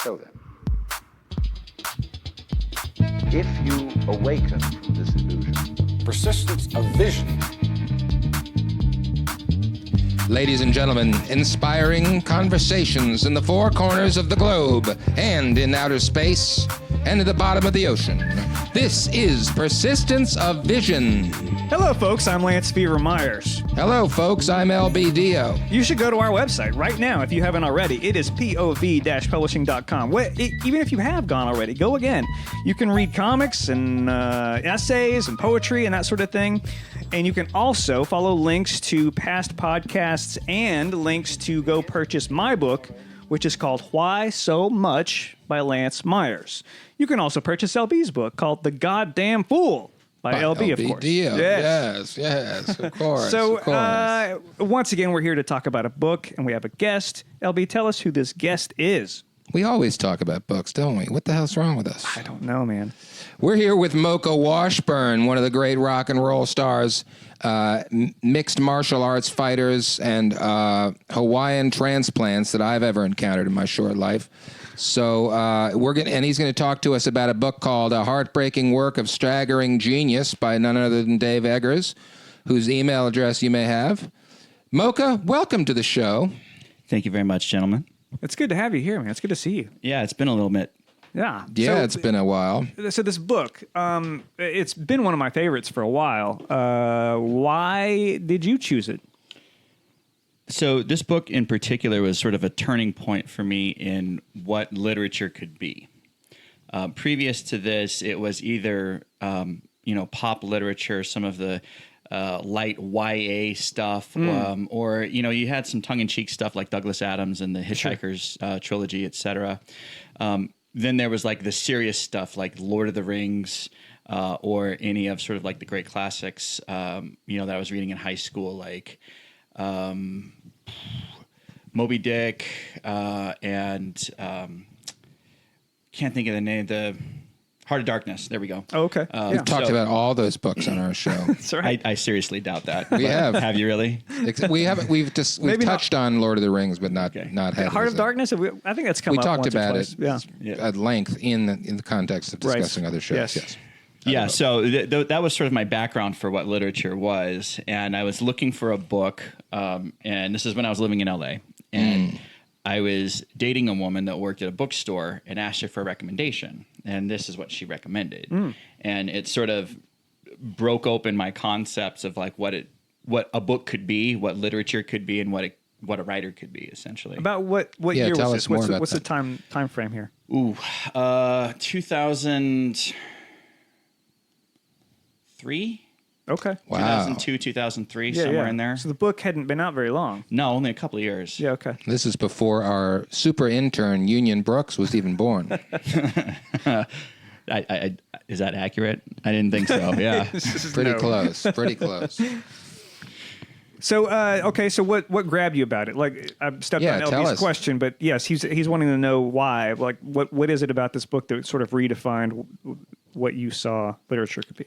So then, if you awaken from this illusion, persistence of vision. Ladies and gentlemen, inspiring conversations in the four corners of the globe and in outer space and at the bottom of the ocean. This is Persistence of Vision. Hello, folks. I'm Lance Fever Myers. Hello, folks. I'm LB Dio. You should go to our website right now if you haven't already. It is pov-publishing.com. Even if you have gone already, go again. You can read comics and essays and poetry and that sort of thing. And you can also follow links to past podcasts and links to go purchase my book, which is called Why So Much by Lance Myers. You can also purchase LB's book called The Goddamn Fool by LB, of course. Dio. Yes, of course. So, of course. Once again, we're here to talk about a book, and we have a guest. LB, tell us who this guest is. We always talk about books, don't we? What the hell's wrong with us? I don't know, man. We're here with Mocha Washburn, one of the great rock and roll stars, mixed martial arts fighters, and Hawaiian transplants that I've ever encountered in my short life. So and he's going to talk to us about a book called A Heartbreaking Work of Staggering Genius by none other than Dave Eggers, whose email address you may have. Mocha, welcome to the show. Thank you very much, gentlemen. It's good to have you here, man. It's good to see you. Yeah, it's been a little bit. Yeah. Yeah, So, it's been a while. So this book, it's been one of my favorites for a while. Why did you choose it? So this book in particular was sort of a turning point for me in what literature could be. Previous to this, it was either pop literature, some of the light YA stuff, or you had some tongue-in-cheek stuff like Douglas Adams and the Hitchhiker's trilogy, etc. Then there was like the serious stuff like Lord of the Rings, or any of sort of like the great classics, that I was reading in high school, like Moby Dick, and can't think of the name, the Heart of Darkness. There we go. Oh, okay. We've talked about all those books on our show. That's right. I seriously doubt that. We have. Have you really? We haven't. We've touched on Lord of the Rings, but not had Heart of Darkness? I think that's come up talked once about or twice. it at length in the context of discussing other shows. Yes. Yeah, so that was sort of my background for what literature was, and I was looking for a book, and this is when I was living in LA, and I was dating a woman that worked at a bookstore and asked her for a recommendation, and this is what she recommended, and it sort of broke open my concepts of like what a book could be, what literature could be, and what a writer could be, essentially. About what year tell was us this? more about What's the that. time frame here? 2003? Okay. Wow. 2002, 2003, somewhere in there. So the book hadn't been out very long. No, only a couple of years. Yeah, okay. This is before our super intern Union Brooks was even born. Is that accurate? I didn't think so. Yeah. Pretty close. Pretty close. So, so what grabbed you about it? Like, I stepped on tell LB's us. question, but yes, he's wanting to know why. Like, what is it about this book that sort of redefined what you saw literature could be?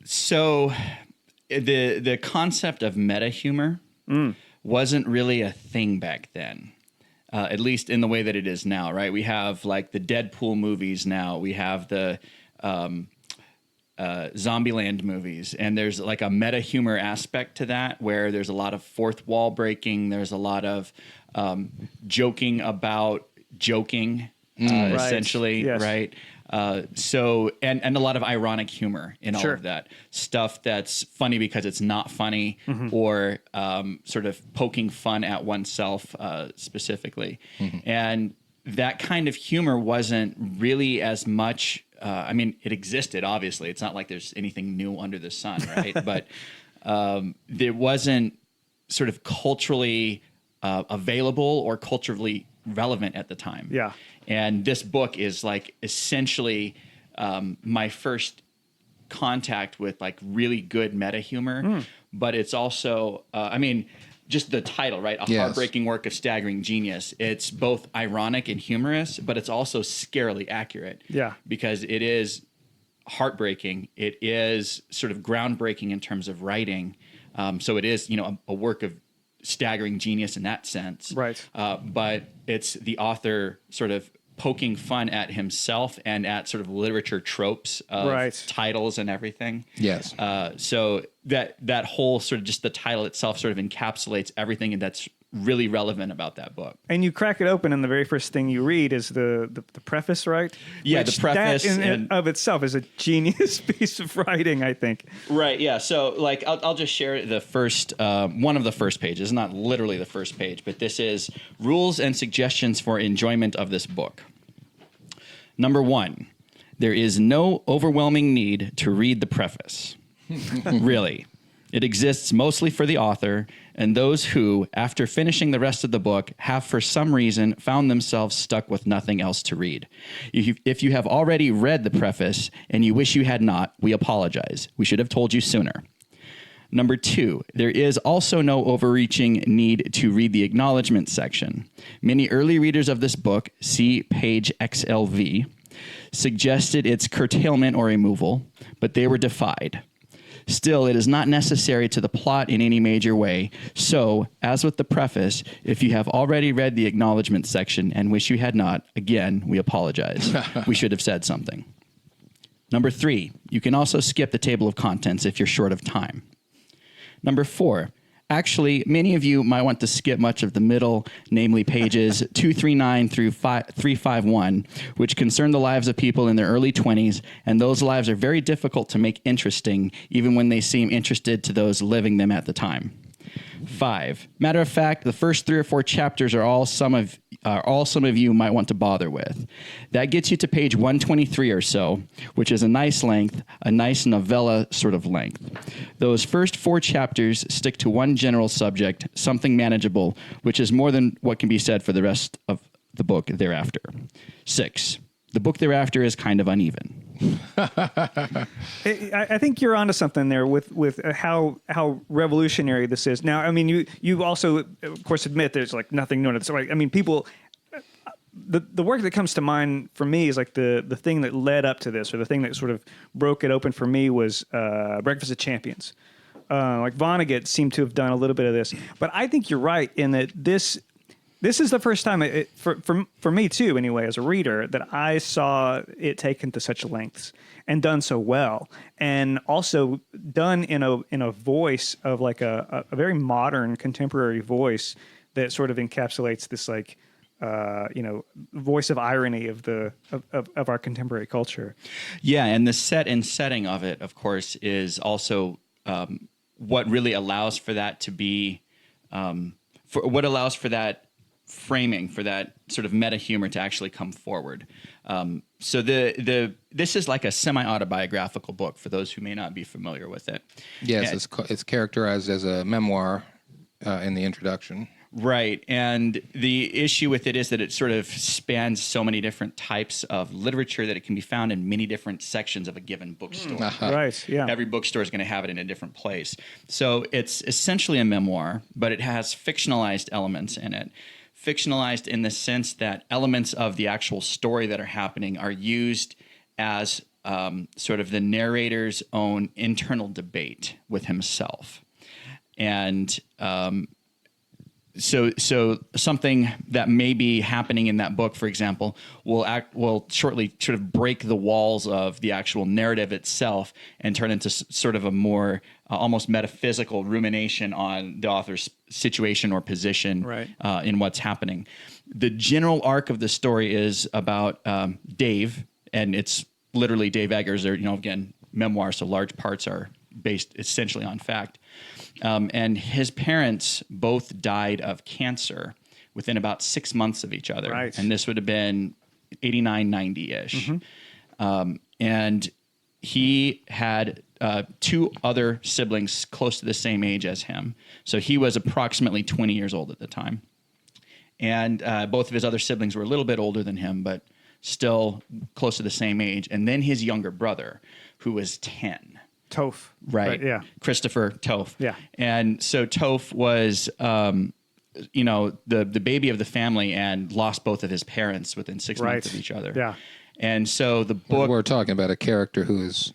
So the concept of meta humor wasn't really a thing back then, at least in the way that it is now, right? We have like the Deadpool movies now. We have the Zombieland movies, and there's like a meta humor aspect to that where there's a lot of fourth wall breaking. There's a lot of joking about joking, essentially, Yes. right? So a lot of ironic humor in all Sure. of that stuff that's funny because it's not funny, or sort of poking fun at oneself specifically. And that kind of humor wasn't really as much. It existed, obviously. It's not like there's anything new under the sun, right? But it wasn't sort of culturally available or culturally relevant at the time. Yeah. And this book is like essentially my first contact with like really good meta humor, but it's also, just the title, right? A Heartbreaking Work of Staggering Genius. It's both ironic and humorous, but it's also scarily accurate. Yeah. Because it is heartbreaking. It is sort of groundbreaking in terms of writing. So it is, a work of staggering genius in that sense. Right. But it's the author sort of poking fun at himself and at sort of literature tropes of titles and everything. Yes. So that whole sort of just the title itself sort of encapsulates everything that's really relevant about that book. And you crack it open, and the very first thing you read is the preface, right? Yeah, Which the preface that in of itself is a genius piece of writing, I think. Right. Yeah. So, like, I'll just share the first one of the first pages, not literally the first page, but this is rules and suggestions for enjoyment of this book. Number 1, there is no overwhelming need to read the preface. Really. It exists mostly for the author and those who, after finishing the rest of the book, have for some reason found themselves stuck with nothing else to read. If you have already read the preface and you wish you had not, we apologize. We should have told you sooner. Number 2, there is also no overreaching need to read the acknowledgement section. Many early readers of this book, see page XLV, suggested its curtailment or removal, but they were defied. Still, it is not necessary to the plot in any major way. So, as with the preface, if you have already read the acknowledgement section and wish you had not, again, we apologize. We should have said something. Number 3, you can also skip the table of contents if you're short of time. Number 4, actually, many of you might want to skip much of the middle, namely pages 239 through 351, which concern the lives of people in their early 20s, and those lives are very difficult to make interesting, even when they seem interested to those living them at the time. 5, matter of fact, the first 3 or 4 chapters are all some of you might want to bother with. That gets you to page 123 or so, which is a nice length, a nice novella sort of length. Those first 4 chapters stick to one general subject, something manageable, which is more than what can be said for the rest of the book thereafter. 6, the book thereafter is kind of uneven. I think you're onto something there with how revolutionary this is. Now, I mean, you also, of course, admit there's like nothing new in it. So, I mean, people, the work that comes to mind for me is like the thing that led up to this, or the thing that sort of broke it open for me was Breakfast of Champions. Like Vonnegut seemed to have done a little bit of this, but I think you're right in that this is the first time, for me too, anyway, as a reader, that I saw it taken to such lengths and done so well, and also done in a voice of like a very modern, contemporary voice that sort of encapsulates this like voice of irony of our contemporary culture. Yeah, and the set and setting of it, of course, is also what really allows for that to be, what allows for that framing, for that sort of meta humor to actually come forward. So this is like a semi-autobiographical book for those who may not be familiar with it. Yes, it's characterized as a memoir in the introduction. Right, and the issue with it is that it sort of spans so many different types of literature that it can be found in many different sections of a given bookstore. Right, yeah. Every bookstore is going to have it in a different place. So it's essentially a memoir, but it has fictionalized elements in it. Fictionalized in the sense that elements of the actual story that are happening are used as sort of the narrator's own internal debate with himself. And so something that may be happening in that book, for example, will shortly sort of break the walls of the actual narrative itself and turn into sort of a more almost metaphysical rumination on the author's situation or position in what's happening. The general arc of the story is about Dave, and it's literally Dave Eggers. Or again, memoir, so large parts are based essentially on fact. And his parents both died of cancer within about 6 months of each other. Right. And this would have been 89, 90-ish. Mm-hmm. And he had 2 other siblings close to the same age as him. So he was approximately 20 years old at the time. And both of his other siblings were a little bit older than him, but still close to the same age. And then his younger brother, who was 10. Toph. Right. Yeah. Christopher Toph. Yeah. And so Toph was, the baby of the family and lost both of his parents within 6 months of each other. Yeah. And so the book... We're talking about a character who is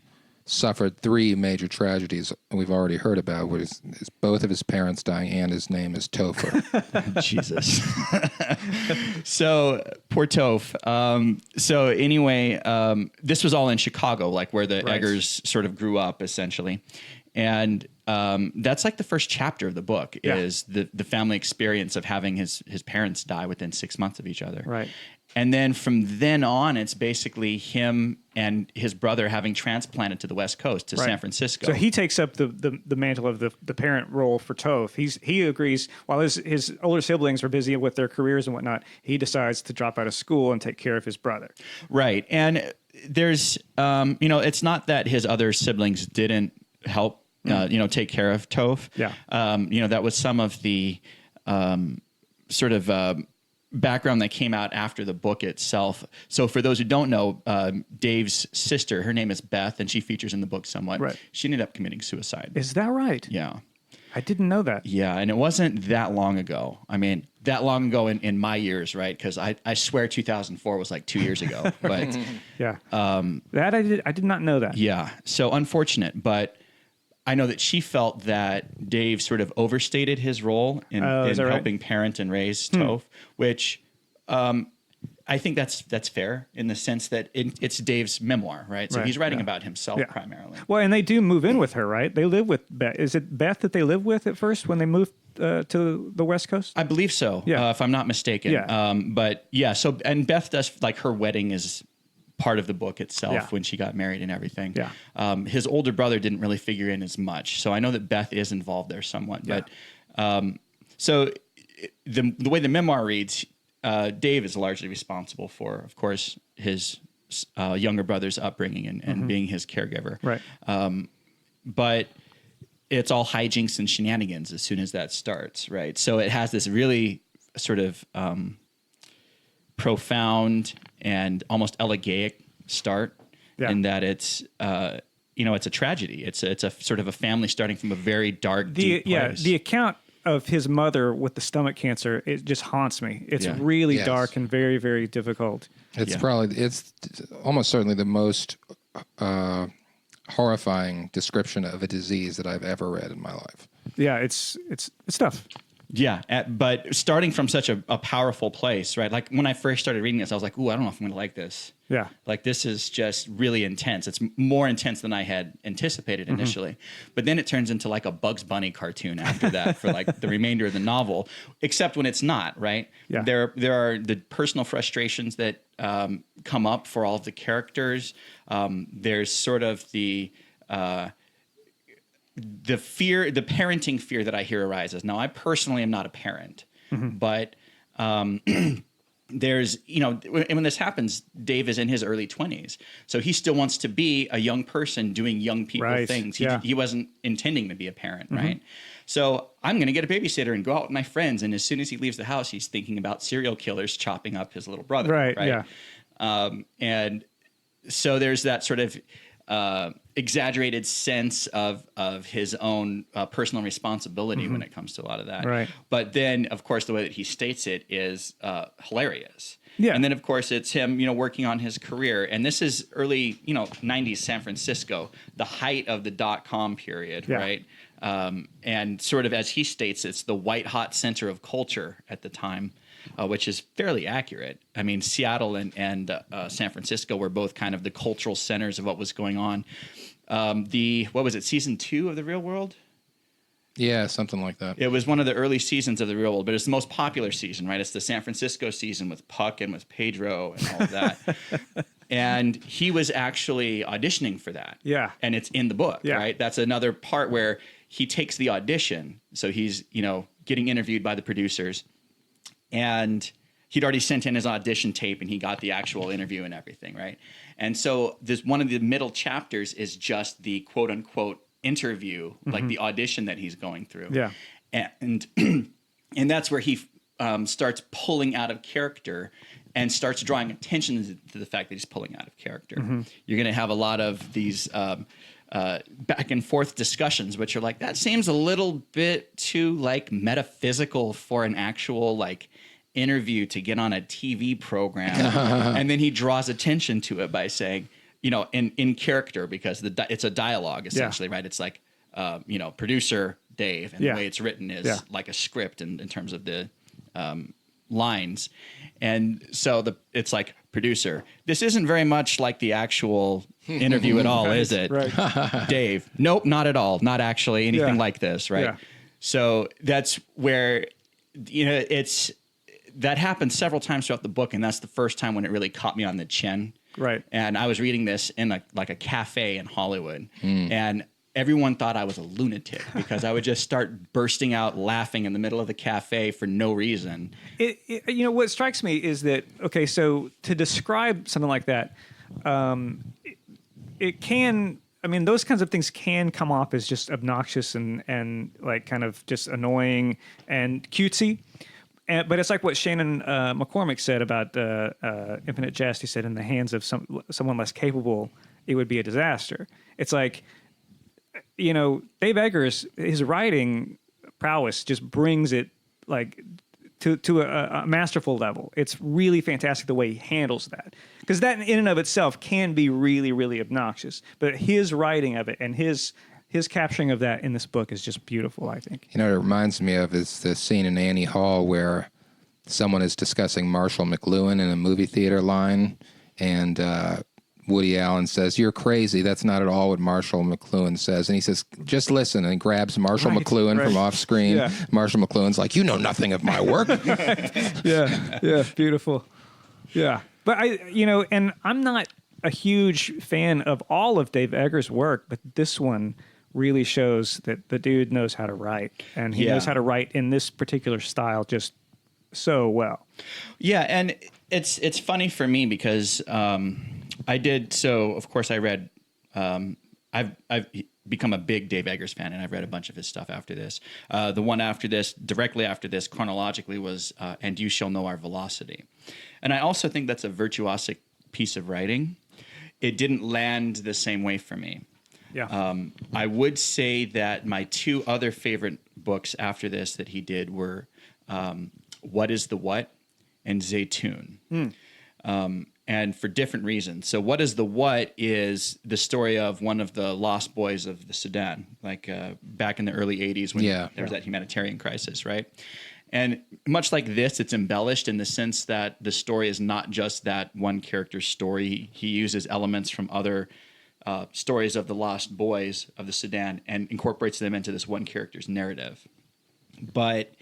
suffered 3 major tragedies we've already heard about, where is both of his parents dying and his name is Topher. Jesus. So poor Toph. So anyway, this was all in Chicago, like where the Eggers sort of grew up, essentially. And that's like the first chapter of the book is the family experience of having his parents die within 6 months of each other. Right. And then from then on, it's basically him and his brother having transplanted to the West Coast, to San Francisco. So he takes up the mantle of the parent role for Toph. He agrees, while his older siblings are busy with their careers and whatnot, he decides to drop out of school and take care of his brother. Right. And there's, it's not that his other siblings didn't help, take care of Toph. Yeah. That was some of the sort of background that came out after the book itself. So for those who don't know, Dave's sister, her name is Beth, and she features in the book somewhat. Right. She ended up committing suicide. Is that right? Yeah. I didn't know that. Yeah, and it wasn't that long ago. I mean, that long ago in my years, right? Because I swear 2004 was like 2 years ago. But Yeah. That I did not know that. yeah, so unfortunate. But I know that she felt that Dave sort of overstated his role in helping parent and raise Toph, which I think that's fair in the sense that it's Dave's memoir, right? So he's writing about himself primarily. Well, and they do move in with her, right? They live with Beth. Is it Beth that they live with at first when they moved to the West Coast? I believe so, if I'm not mistaken. Yeah. But yeah, so, and Beth does, like, her wedding is part of the book itself when she got married and everything. Yeah. His older brother didn't really figure in as much. So I know that Beth is involved there somewhat. Yeah. But so the way the memoir reads, Dave is largely responsible for, of course, his younger brother's upbringing and being his caregiver. Right. But it's all hijinks and shenanigans as soon as that starts, right? So it has this really sort of profound and almost elegiac start in that it's it's a tragedy. It's a sort of a family starting from a very dark, deep place. The account of his mother with the stomach cancer, it just haunts me. It's really dark and very, very difficult. It's it's almost certainly the most horrifying description of a disease that I've ever read in my life. Yeah, it's tough. Yeah, but starting from such a powerful place, right? Like when I first started reading this, I was like, ooh, I don't know if I'm going to like this. Yeah. Like this is just really intense. It's more intense than I had anticipated initially. But then it turns into like a Bugs Bunny cartoon after that for like the remainder of the novel, except when it's not, right? Yeah. There are the personal frustrations that come up for all of the characters. There's sort of the fear, the parenting fear that I hear arises. Now, I personally am not a parent, but there's, when this happens, Dave is in his early 20s. So he still wants to be a young person doing young people things. He wasn't intending to be a parent, right? So I'm going to get a babysitter and go out with my friends. And as soon as he leaves the house, he's thinking about serial killers chopping up his little brother. Right. Yeah. And so there's that sort of exaggerated sense of his own personal responsibility when it comes to a lot of that. Right. But then, of course, the way that he states it is hilarious. Yeah. And then, of course, it's him, working on his career. And this is early, 90s San Francisco, the height of the .com period, right? And sort of, as he states, it's the white-hot center of culture at the time. Which is fairly accurate. I mean, Seattle and San Francisco were both kind of the cultural centers of what was going on. What was it, season 2 of The Real World? Yeah, something like that. It was one of the early seasons of The Real World, but it's the most popular season, right? It's the San Francisco season with Puck and with Pedro and all of that. And he was actually auditioning for that. Yeah. And it's in the book, right? That's another part where he takes the audition. So he's, getting interviewed by the producers. And he'd already sent in his audition tape and he got the actual interview and everything, right? And so this one of the middle chapters is just the quote unquote interview, like the audition that he's going through. Yeah. And and that's where he starts pulling out of character and starts drawing attention to the fact that he's pulling out of character. You're going to have a lot of these back and forth discussions, which are like, that seems a little bit too like metaphysical for an actual like interview to get on a TV program. And then he draws attention to it by saying, in character, because it's a dialogue essentially, right? It's like, producer Dave, and the way it's written is like a script in terms of the lines. And so it's like, producer, this isn't very much like the actual interview at all, is it? Right. Dave, nope, not at all. Not actually anything like this, right? Yeah. So that's where, that happened several times throughout the book, and that's the first time when it really caught me on the chin. Right. And I was reading this in a cafe in Hollywood, and everyone thought I was a lunatic because I would just start bursting out laughing in the middle of the cafe for no reason. What strikes me is that, okay, so to describe something like that, it can, those kinds of things can come off as just obnoxious and like kind of just annoying and cutesy. But it's like what Shannon McCormick said about Infinite Jest. He said, in the hands of someone less capable, it would be a disaster. It's like, Dave Eggers, his writing prowess just brings it like to a masterful level. It's really fantastic the way he handles that, because that in and of itself can be really, really obnoxious. But his writing of it and his capturing of that in this book is just beautiful, I think. What it reminds me of is the scene in Annie Hall where someone is discussing Marshall McLuhan in a movie theater line, and Woody Allen says, "You're crazy. That's not at all what Marshall McLuhan says." And he says, "Just listen," and he grabs Marshall McLuhan from off screen. Yeah. Marshall McLuhan's like, "You know nothing of my work." Yeah, beautiful. Yeah. But and I'm not a huge fan of all of Dave Eggers' work, but this one really shows that the dude knows how to write, and he knows how to write in this particular style just so well. Yeah, and it's funny for me because I did, so of course I read, I've become a big Dave Eggers fan, and I've read a bunch of his stuff after this. The one after this, directly after this, chronologically, was And You Shall Know Our Velocity. And I also think that's a virtuosic piece of writing. It didn't land the same way for me. Yeah. I would say that my two other favorite books after this that he did were What is the What and Zaytoon. And for different reasons. So What is the What is the story of one of the lost boys of the Sudan, like back in the early 80s when there was that humanitarian crisis, right? And much like this, it's embellished in the sense that the story is not just that one character's story. He uses elements from other stories of the lost boys of the Sudan and incorporates them into this one character's narrative. But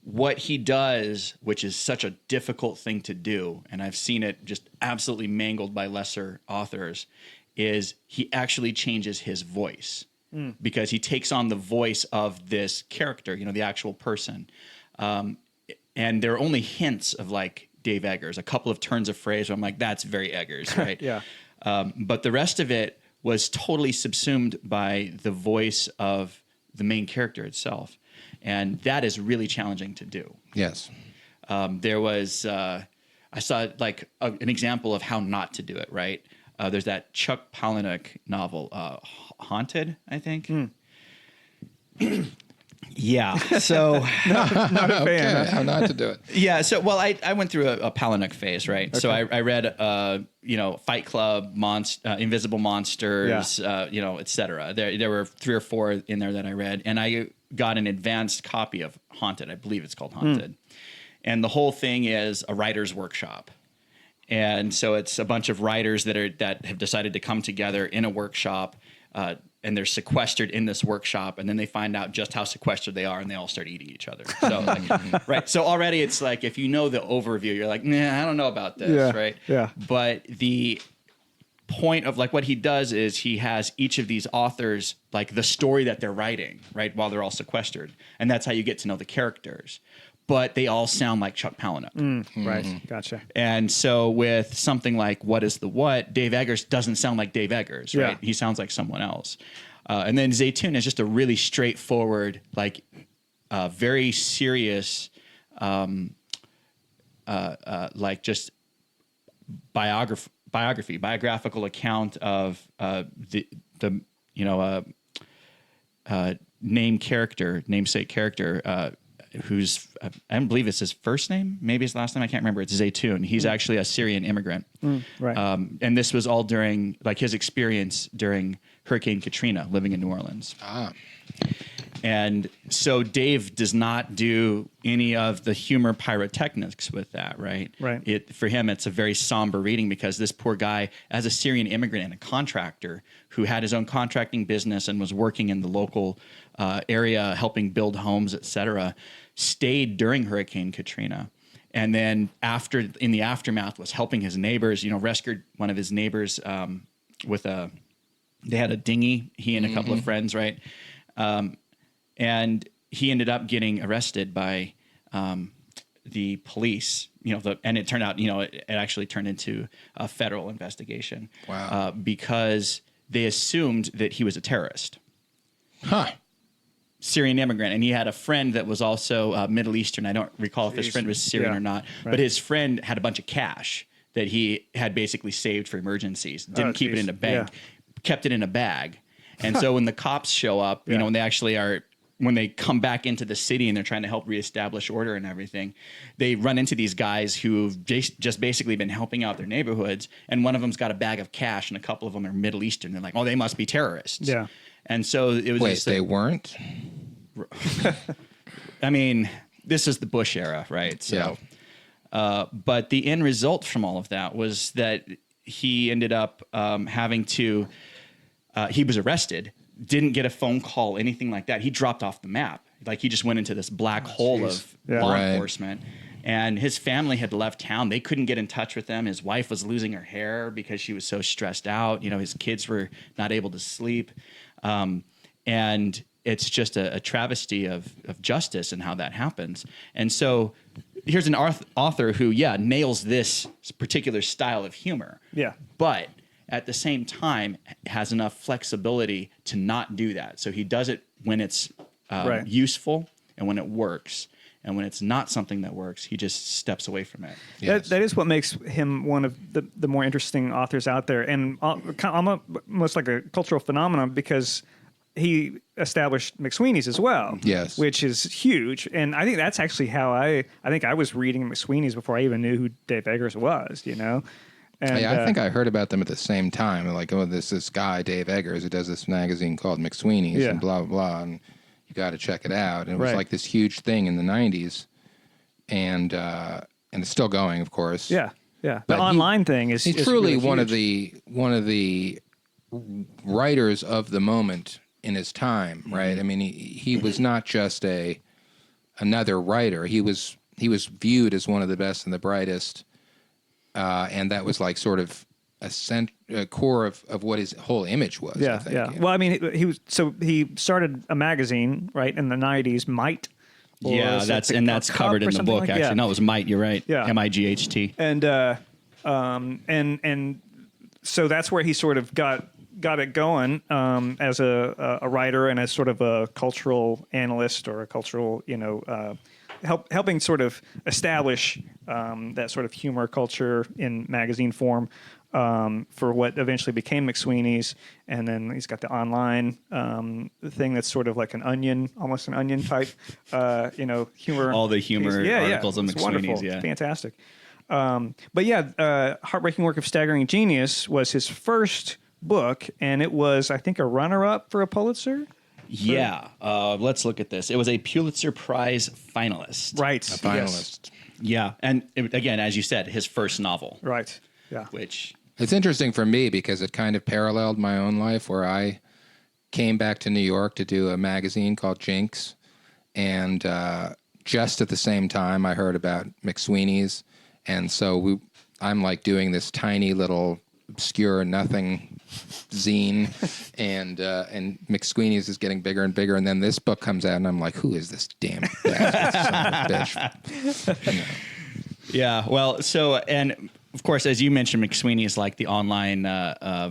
what he does, which is such a difficult thing to do, and I've seen it just absolutely mangled by lesser authors, is he actually changes his voice because he takes on the voice of this character, the actual person. And there are only hints of like Dave Eggers, a couple of turns of phrase where I'm like, that's very Eggers, right? Yeah. But the rest of it was totally subsumed by the voice of the main character itself. And that is really challenging to do. Yes. There was, I saw like an example of how not to do it, right? There's that Chuck Palahniuk novel, Haunted, I think. Yeah. So not a fan. Okay, how not to do it. Yeah. So, well, I went through a Palahniuk phase, right? Okay. So I read, Fight Club, Invisible Monsters, et cetera. There were 3 or 4 in there that I read, and I got an advanced copy of Haunted. I believe it's called Haunted. And the whole thing is a writer's workshop. And so it's a bunch of writers that have decided to come together in a workshop, and they're sequestered in this workshop, and then they find out just how sequestered they are, and they all start eating each other. So, right. So already it's like, if you know the overview, you're like, nah, I don't know about this, right? Yeah. But the point of like what he does is he has each of these authors, like the story that they're writing, right, while they're all sequestered. And that's how you get to know the characters. But they all sound like Chuck Palahniuk. Right. Gotcha. And so with something like What is the What, Dave Eggers doesn't sound like Dave Eggers, right? He sounds like someone else. And then Zaytoon is just a really straightforward, like very serious, like just biographical account of the namesake character, who's I don't believe it's his first name, maybe his last name, I can't remember. It's Zaytoun. He's actually a Syrian immigrant, Right. and this was all during like his experience during Hurricane Katrina, living in New Orleans. And so Dave does not do any of the humor pyrotechnics with that, right? Right. For him, it's a very somber reading because this poor guy, as a Syrian immigrant and a contractor who had his own contracting business and was working in the local area, helping build homes, et cetera, stayed during Hurricane Katrina. And then in the aftermath was helping his neighbors, rescued one of his neighbors they had a dinghy, he and a couple of friends, right? And he ended up getting arrested by the police, and it turned out, it actually turned into a federal investigation. Wow. Because they assumed that he was a terrorist. Huh. Syrian immigrant. And he had a friend that was also Middle Eastern. I don't recall if his friend was Syrian or not, but his friend had a bunch of cash that he had basically saved for emergencies. Didn't keep it in a bank, kept it in a bag. And so when the cops show up, when they actually when they come back into the city and they're trying to help reestablish order and everything, they run into these guys who've just basically been helping out their neighborhoods. And one of them's got a bag of cash and a couple of them are Middle Eastern. They're like, oh, they must be terrorists. Yeah. And so it was. Wait, they weren't? I mean, this is the Bush era, right? So, but the end result from all of that was that he ended up having to, he was arrested, didn't get a phone call, anything like that. He dropped off the map. Like he just went into this black hole of law enforcement. And his family had left town. They couldn't get in touch with them. His wife was losing her hair because she was so stressed out. His kids were not able to sleep. And it's just a travesty of justice and how that happens. And so here's an author who, nails this particular style of humor. Yeah. But at the same time has enough flexibility to not do that. So he does it when it's useful and when it works. And when it's not something that works, he just steps away from it. Yes. That is what makes him one of the more interesting authors out there. And almost like a cultural phenomenon because he established McSweeney's as well. Yes. Which is huge. And I think that's actually how I think I was reading McSweeney's before I even knew who Dave Eggers was, And, I think I heard about them at the same time. Like, there's this guy, Dave Eggers, who does this magazine called McSweeney's and blah, blah, blah. And you got to check it out. And it was like this huge thing in the 90s. And it's still going, of course. Yeah. Yeah. But the online thing is truly really one of the writers of the moment in his time, right? I mean, he was not just another writer. He was viewed as one of the best and the brightest, and that was like sort of a core of what his whole image was. Yeah, I think. yeah. Well, I mean, he started a magazine right in the ` Might. That's covered in the book. Like actually, no, it was Might. You're right. Yeah, MIGHT. And so that's where he sort of got it going as a writer and as sort of a cultural analyst or a cultural, helping sort of establish that sort of humor culture in magazine form for what eventually became McSweeney's. And then he's got the online thing that's sort of like almost an onion type, humor. All the humor articles on McSweeney's. Wonderful. Yeah. Fantastic. Heartbreaking Work of Staggering Genius was his first book, and it was, I think, a runner-up for a Pulitzer. Yeah, let's look at this. It was a Pulitzer Prize finalist. Right. A finalist. Yes. Yeah, and again, as you said, his first novel. Right. Yeah. Which it's interesting for me because it kind of paralleled my own life, where I came back to New York to do a magazine called Jinx, and just at the same time, I heard about McSweeney's, and so I'm like doing this tiny little obscure nothing zine, and McSweeney's is getting bigger and bigger, and then this book comes out, and I'm like, who is this damn bastard son of a bitch? Yeah, well, so, and of course, as you mentioned, McSweeney's, like the online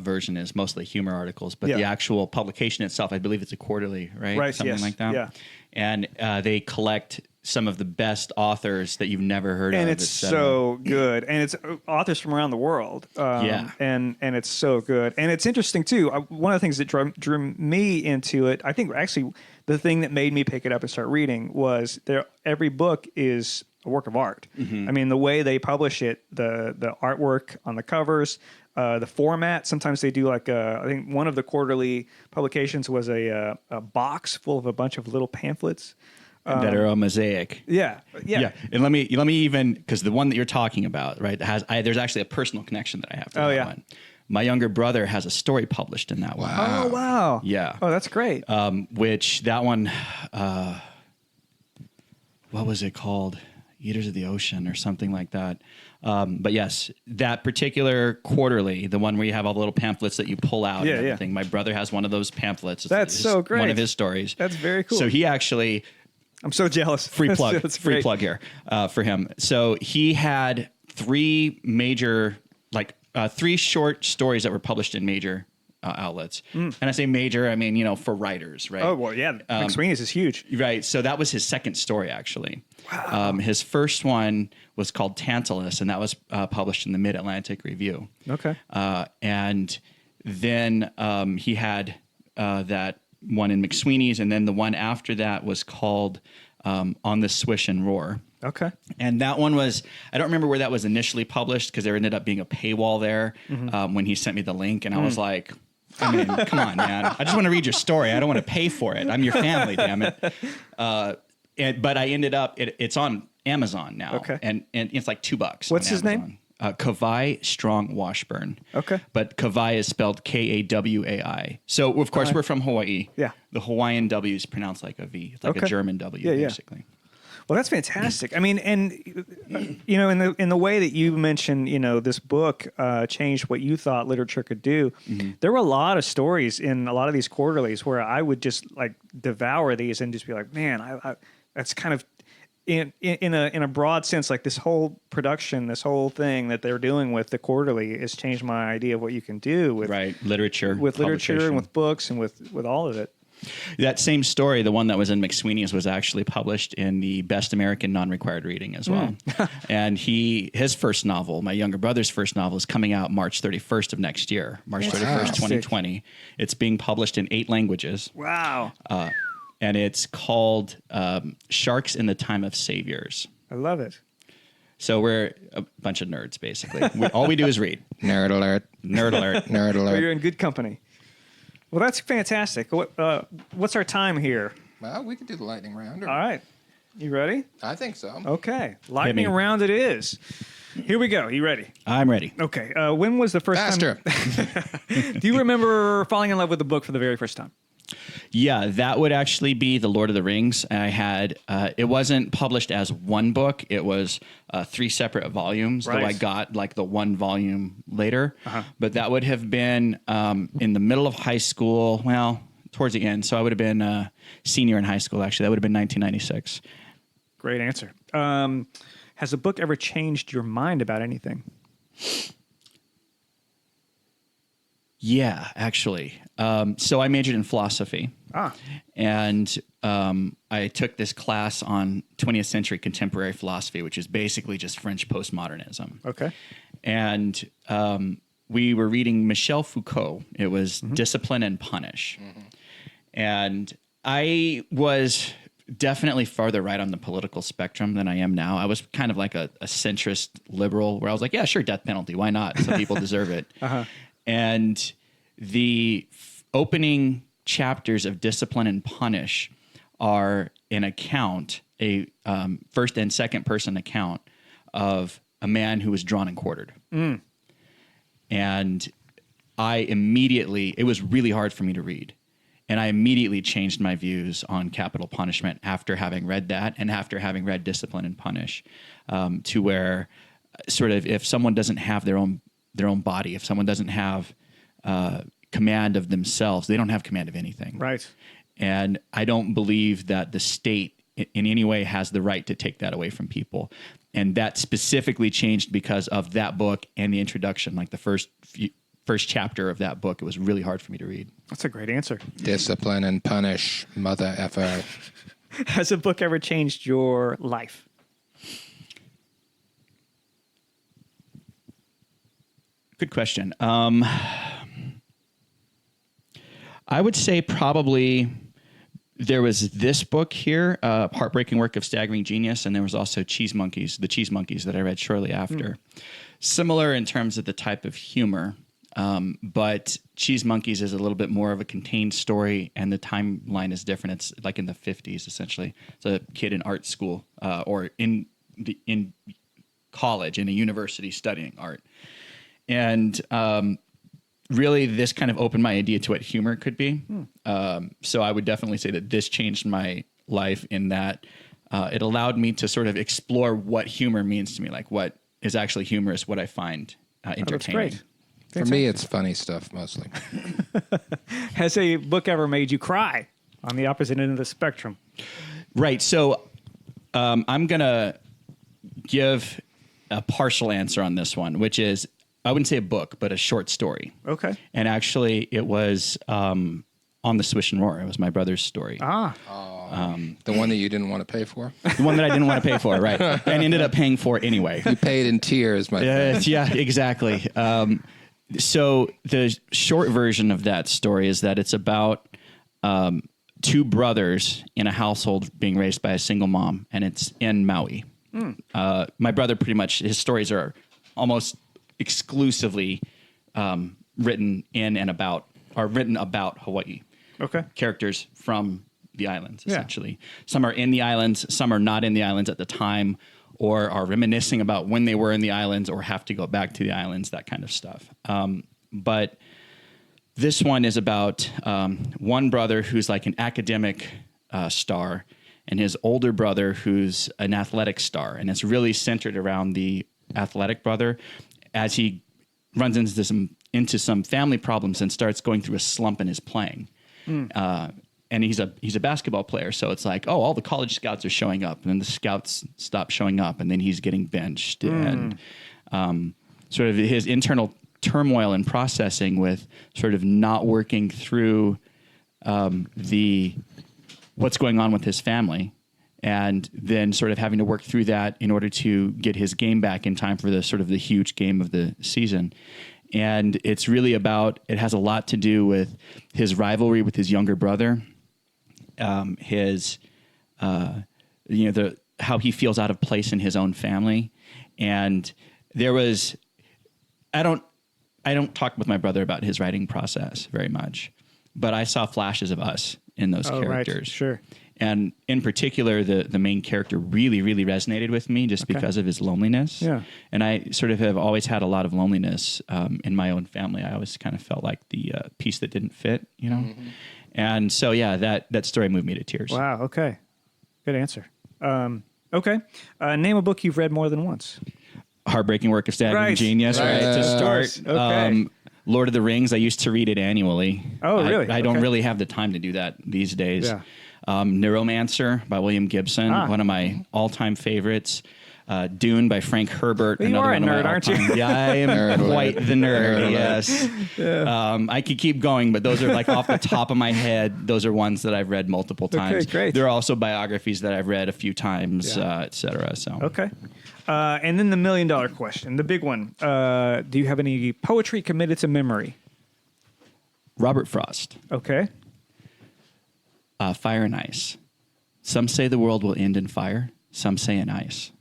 version is mostly humor articles, but the actual publication itself, I believe it's a quarterly, right? Right, Something yes. like that. Yeah. And they collect some of the best authors that you've never heard of. And it's so good. And it's authors from around the world. And it's so good. And it's interesting, too. One of the things that drew me into it, I think actually the thing that made me pick it up and start reading was every book is a work of art. Mm-hmm. I mean, the way they publish it, the artwork on the covers, the format. Sometimes they do like I think one of the quarterly publications was a box full of a bunch of little pamphlets that are a mosaic. Yeah. And let me even, because the one that you're talking about, right, there's actually a personal connection that I have to that one. My younger brother has a story published in that one. Oh, wow. Yeah. Oh, that's great. Which that one, what was it called? Eaters of the Ocean or something like that. But yes, that particular quarterly, the one where you have all the little pamphlets that you pull out and everything. My brother has one of those pamphlets. That's so great. One of his stories. That's very cool. So he actually... I'm so jealous. Free plug here for him. So he had three short stories that were published in major outlets. And I say major, I mean, for writers, right? Oh, well, yeah. McSweeney's is huge. Right. So that was his second story, actually. Wow. His first one was called Tantalus, and that was published in the Mid-Atlantic Review. Okay. And then he had that one in McSweeney's, and then the one after that was called On the Swish and Roar. Okay. And that one was, I don't remember where that was initially published because there ended up being a paywall there when he sent me the link, and I was like, I mean, come on, man. I just want to read your story. I don't want to pay for it. I'm your family, damn it. But I ended up, it's on Amazon now. Okay. And it's like $2. What's his name? Kawai Strong Washburn. Okay. But Kawai is spelled Kawai. So, of course, we're from Hawaii. Yeah. The Hawaiian W is pronounced like a V. It's like a German W, basically. Well, that's fantastic. I mean, and in the way that you mentioned, this book changed what you thought literature could do. Mm-hmm. There were a lot of stories in a lot of these quarterlies where I would just like devour these and just be like, man, I that's kind of in a broad sense, like this whole production, this whole thing that they're doing with the quarterly has changed my idea of what you can do with literature, and with books and with all of it. That same story, the one that was in McSweeney's, was actually published in the Best American Non-Required Reading as well. And his first novel, my younger brother's first novel, is coming out March 31st of next year, March 31st, 2020. It's being published in 8 languages. Wow. And it's called Sharks in the Time of Saviors. I love it. So we're a bunch of nerds, basically. All we do is read. Nerd alert. Nerd alert. Nerd alert. Well, you're in good company. Well, that's fantastic. What's our time here? Well, we could do the lightning round. All right. You ready? I think so. Okay. Lightning round it is. Here we go. You ready? I'm ready. Okay. When was the first time? Do you remember falling in love with the book for the very first time? Yeah, that would actually be The Lord of the Rings. I had it wasn't published as one book; it was 3 separate volumes. Right. Though I got like the one volume later, but that would have been in the middle of high school. Well, towards the end, so I would have been a senior in high school. Actually, that would have been 1996. Great answer. Has a book ever changed your mind about anything? Yeah, actually. So I majored in philosophy. And I took this class on 20th century contemporary philosophy, which is basically just French postmodernism. Okay. And we were reading Michel Foucault. It was Discipline and Punish. And I was definitely farther right on the political spectrum than I am now. I was kind of like a centrist liberal where I was like, yeah, sure, death penalty. Why not? Some people deserve it. And the opening chapters of Discipline and Punish are an account, a first and second person account of a man who was drawn and quartered. And it was really hard for me to read. And I immediately changed my views on capital punishment after having read that and after having read Discipline and Punish, to where sort of if someone doesn't have their own body, if someone doesn't have command of themselves, they don't have command of anything. Right. And I don't believe that the state in any way has the right to take that away from people. And that specifically changed because of that book and the introduction, like the first chapter of that book. It was really hard for me to read. That's a great answer. Discipline and Punish, mother effer. Has a book ever changed your life? Good question. I would say probably there was this book here, Heartbreaking Work of Staggering Genius, and there was also The Cheese Monkeys that I read shortly after. Similar in terms of the type of humor, but Cheese Monkeys is a little bit more of a contained story, and the timeline is different. It's like in the 50s, essentially. It's a kid in art school or in college, in a university studying art. And really, this kind of opened my idea to what humor could be. So I would definitely say that this changed my life in that it allowed me to sort of explore what humor means to me, like what is actually humorous, what I find entertaining. That's great. For me, it's funny stuff mostly. Has a book ever made you cry on the opposite end of the spectrum? Right. So I'm going to give a partial answer on this one, which is, I wouldn't say a book, but a short story. Okay. And actually, it was On the Swish and Roar. It was my brother's story. The one that you didn't want to pay for? The one that I didn't want to pay for, right. And ended up paying for anyway. You paid in tears, my friend. Yeah, exactly. So the short version of that story is that it's about two brothers in a household being raised by a single mom, and it's in Maui. My brother pretty much, his stories are almost exclusively written about Hawaii. Okay. Characters from the islands, essentially. Some are in the islands, some are not in the islands at the time, or are reminiscing about when they were in the islands or have to go back to the islands, that kind of stuff. But this one is about one brother who's like an academic star, and his older brother who's an athletic star. And it's really centered around the athletic brother as he runs into some family problems and starts going through a slump in his playing. And he's a basketball player, so it's like, all the college scouts are showing up, and then the scouts stop showing up, and then he's getting benched. And sort of his internal turmoil and processing with sort of not working through what's going on with his family, and then sort of having to work through that in order to get his game back in time for the sort of the huge game of the season. And it's really it has a lot to do with his rivalry with his younger brother, how he feels out of place in his own family. And I don't talk with my brother about his writing process very much, but I saw flashes of us in those characters. Right. Sure. And in particular, the main character really, really resonated with me just because of his loneliness. Yeah. And I sort of have always had a lot of loneliness in my own family. I always kind of felt like the piece that didn't fit, you know? Mm-hmm. And so, that story moved me to tears. Wow. Okay. Good answer. Okay. Name a book you've read more than once. Heartbreaking Work of Staggering Genius, right? To start. Okay. Lord of the Rings, I used to read it annually. Oh, really? I don't really have the time to do that these days. Yeah. Neuromancer by William Gibson, one of my all-time favorites. Dune by Frank Herbert. You are a nerd, aren't you? Yeah, I am quite the nerd, yes. Yeah. I could keep going, but those are like off the top of my head. Those are ones that I've read multiple times. Okay, great. There are also biographies that I've read a few times, et cetera. So. Okay. And then the $1 million question, the big one. Do you have any poetry committed to memory? Robert Frost. Okay. Fire and ice. Some say the world will end in fire. Some say in ice.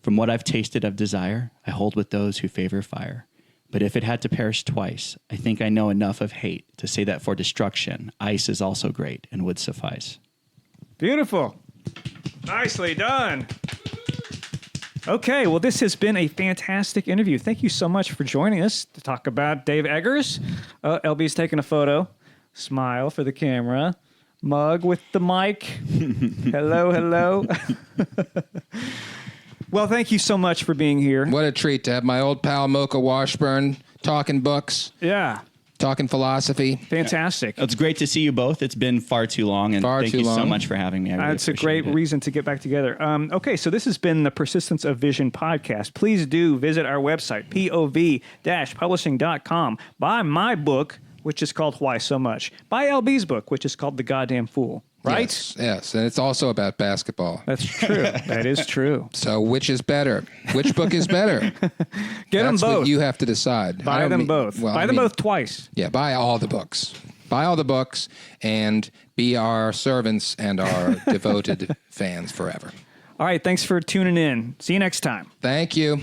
From what I've tasted of desire, I hold with those who favor fire. But if it had to perish twice, I think I know enough of hate to say that for destruction, ice is also great and would suffice. Beautiful. Nicely done. Okay, well, this has been a fantastic interview. Thank you so much for joining us to talk about Dave Eggers. LB's taking a photo. Smile for the camera. Mug with the mic. Hello, hello. Well, thank you so much for being here. What a treat to have my old pal Mocha Washburn talking books. Yeah. Talking philosophy. Fantastic. It's great to see you both. It's been far too long, and thank you so much for having me. It's a great reason to get back together. Okay, so this has been the Persistence of Vision podcast. Please do visit our website, pov-publishing.com. Buy my book, which is called Why So Much. Buy LB's book, which is called The Goddamn Fool. right? Yes, and it's also about basketball. That's true. That is true. So which is better? Which book is better? Get them That's both. what you have to decide. I Buy don't them mean- both. well, Buy I them mean- both twice. Yeah, buy all the books. Buy all the books and be our servants and our devoted fans forever. All right. Thanks for tuning in. See you next time. Thank you.